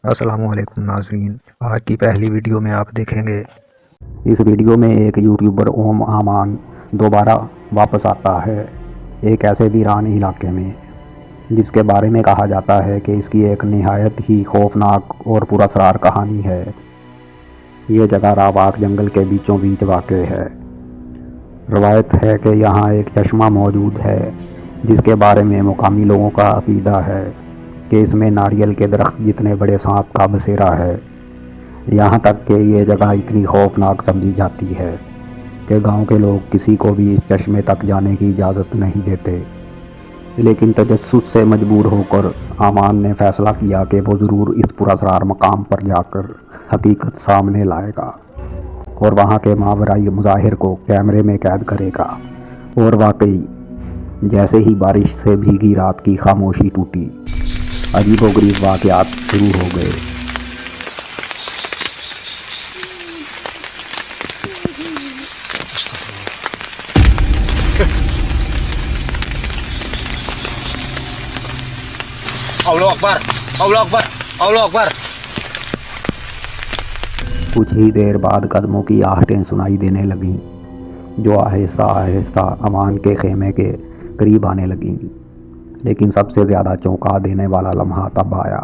السلام علیکم ناظرین، آج کی پہلی ویڈیو میں آپ دیکھیں گے اس ویڈیو میں ایک یوٹیوبر اوم امان دوبارہ واپس آتا ہے ایک ایسے ویران علاقے میں جس کے بارے میں کہا جاتا ہے کہ اس کی ایک نہایت ہی خوفناک اور پراسرار کہانی ہے۔ یہ جگہ راواک جنگل کے بیچوں بیچ واقع ہے۔ روایت ہے کہ یہاں ایک چشمہ موجود ہے جس کے بارے میں مقامی لوگوں کا عقیدہ ہے کہ اس میں ناریل کے درخت جتنے بڑے سانپ کا بسیرا ہے۔ یہاں تک کہ یہ جگہ اتنی خوفناک سمجھی جاتی ہے کہ گاؤں کے لوگ کسی کو بھی اس چشمے تک جانے کی اجازت نہیں دیتے، لیکن تجسس سے مجبور ہو کر امان نے فیصلہ کیا کہ وہ ضرور اس پراسرار مقام پر جا کر حقیقت سامنے لائے گا اور وہاں کے ماورائی مظاہر کو کیمرے میں قید کرے گا۔ اور واقعی جیسے ہی بارش سے بھیگی رات کی خاموشی ٹوٹی، عجیب و غریب واقعات شروع ہو گئے۔ اللہ اکبر، اللہ اکبر، اللہ اکبر۔ کچھ ہی دیر بعد قدموں کی آہٹیں سنائی دینے لگیں جو آہستہ آہستہ امان کے خیمے کے قریب آنے لگیں، لیکن سب سے زیادہ چونکا دینے والا لمحہ تب آیا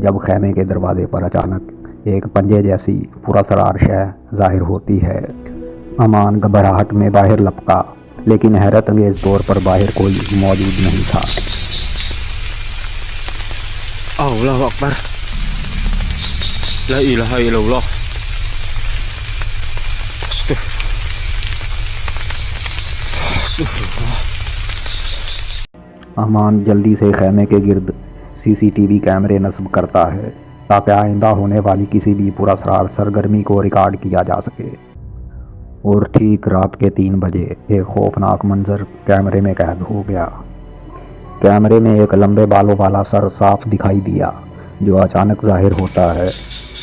جب خیمے کے دروازے پر اچانک ایک پنجے جیسی پراسرار شے ظاہر ہوتی ہے۔ امان گھبراہٹ میں باہر لپکا، لیکن حیرت انگیز طور پر باہر کوئی موجود نہیں تھا۔ اللہ اکبر، لا الہ الا اللہ، امان جلدی سے خیمے کے گرد سی سی ٹی وی کیمرے نصب کرتا ہے تاکہ آئندہ ہونے والی کسی بھی پراسرار سرگرمی کو ریکارڈ کیا جا سکے۔ اور ٹھیک رات کے 3 بجے ایک خوفناک منظر کیمرے میں قید ہو گیا۔ کیمرے میں ایک لمبے بالوں والا سر صاف دکھائی دیا جو اچانک ظاہر ہوتا ہے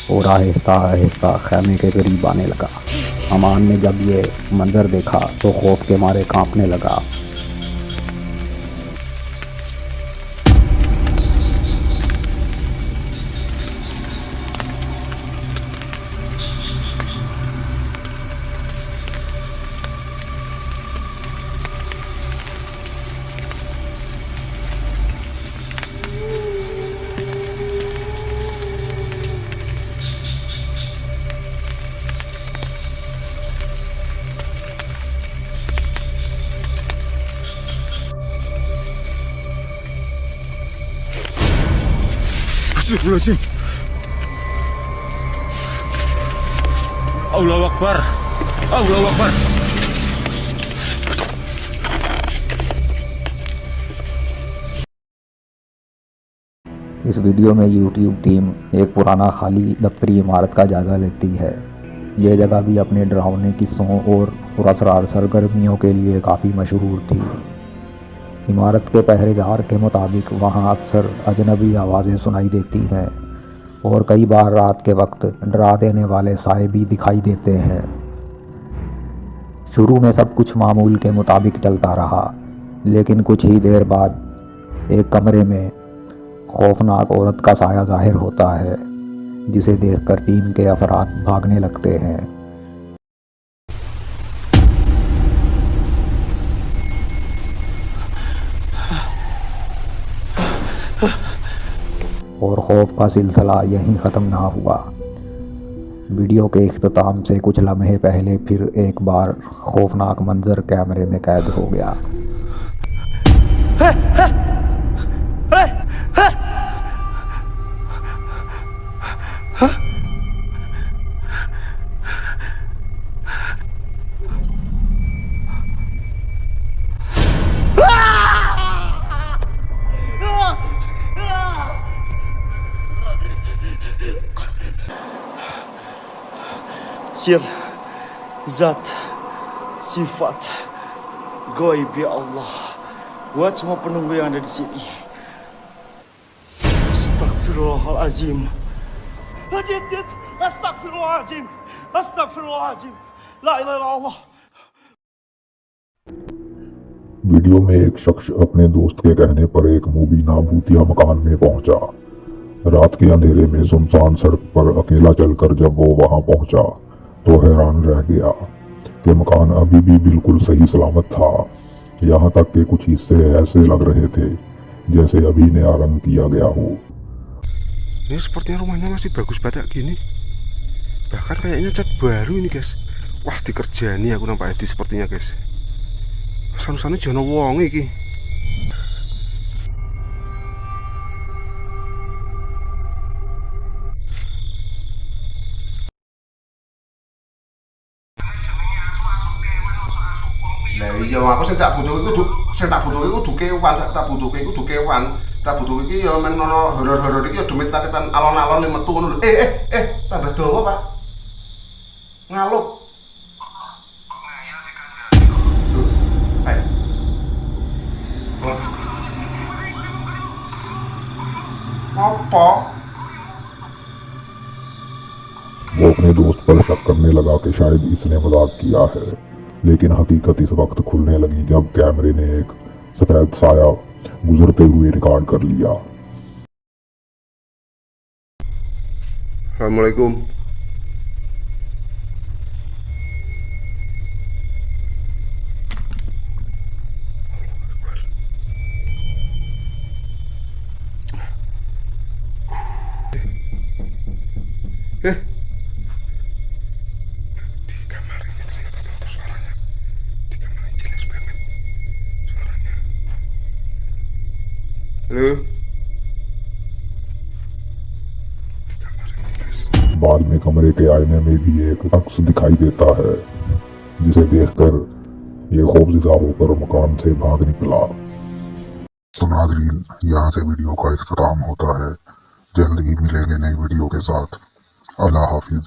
اور آہستہ آہستہ خیمے کے قریب آنے لگا۔ امان نے جب یہ منظر دیکھا تو خوف کے مارے کانپنے لگا۔ اللہ اکبر، اللہ اکبر۔ اس ویڈیو میں یوٹیوب ٹیم ایک پرانا خالی دفتری عمارت کا جائزہ لیتی ہے۔ یہ جگہ بھی اپنے ڈراؤنے قصوں اور پراسرار سرگرمیوں کے لیے کافی مشہور تھی۔ عمارت کے پہرے دار کے مطابق وہاں اکثر اجنبی آوازیں سنائی دیتی ہیں اور کئی بار رات کے وقت ڈرا دینے والے سائے بھی دکھائی دیتے ہیں۔ شروع میں سب کچھ معمول کے مطابق چلتا رہا، لیکن کچھ ہی دیر بعد ایک کمرے میں خوفناک عورت کا سایہ ظاہر ہوتا ہے جسے دیکھ کر ٹیم کے افراد بھاگنے لگتے ہیں۔ اور خوف کا سلسلہ یہیں ختم نہ ہوا۔ ویڈیو کے اختتام سے کچھ لمحے پہلے پھر ایک بار خوفناک منظر کیمرے میں قید ہو گیا۔ Sir, Zat, Sifat, Gaib ya Allah, buat semua penunggu yang ada di sini. Astagfirullahalazim. Astagfirullahalazim. Astagfirullahalazim. La ilaha illallah. ویڈیو میں ایک شخص اپنے دوست کے کہنے پر ایک مبینہ بھوتیا مکان میں پہنچا रात के अंधेरे में सुनसान सड़क पर अकेला चलकर जब वो वहां पहुंचा तो हैरान रह गया कि मकान अभी भी बिल्कुल सही सलामत था। यहाँ तक कि कुछ हिस्से ऐसे लग रहे थे जैसे अभी नया रंग किया गया हो। Ini sepertinya rumahnya masih bagus banget gini. Bahkan kayaknya cat baru ini guys. Wah dikerjani aku nampak Edi sepertinya guys. San-sane jana wong iki. Lah iya aku sing tak butuh iku kudu kewan, tak butuh iki ya men ono horor-horor iki ya demit rakitan alon-alon metu ngono lho. Tambah dawa, Pak. Ngaluk. Apa? वो अपने दोस्त पर शक करने लगा कि शायद इसने मजाक किया है, लेकिन हकीकत इस वक्त खुलने लगी जब कैमरे ने एक सफेद साया गुजरते हुए रिकॉर्ड कर लिया। Assalamualaikum. Di kamar ini ternyata tahu suaranya. Di kamar ini jelas banget suaranya. Halo. Di kamar ini guys. बाद में कमरे के आईने में भी एक अक्स दिखाई देता है जिसे देखकर ये खौफजदा होकर मकान से भाग निकला। तो नाज़रीन, यहाँ से वीडियो का इख्तिताम होता है। जल्द ही मिलेंगे नई वीडियो के साथ। अल्लाह हाफिज।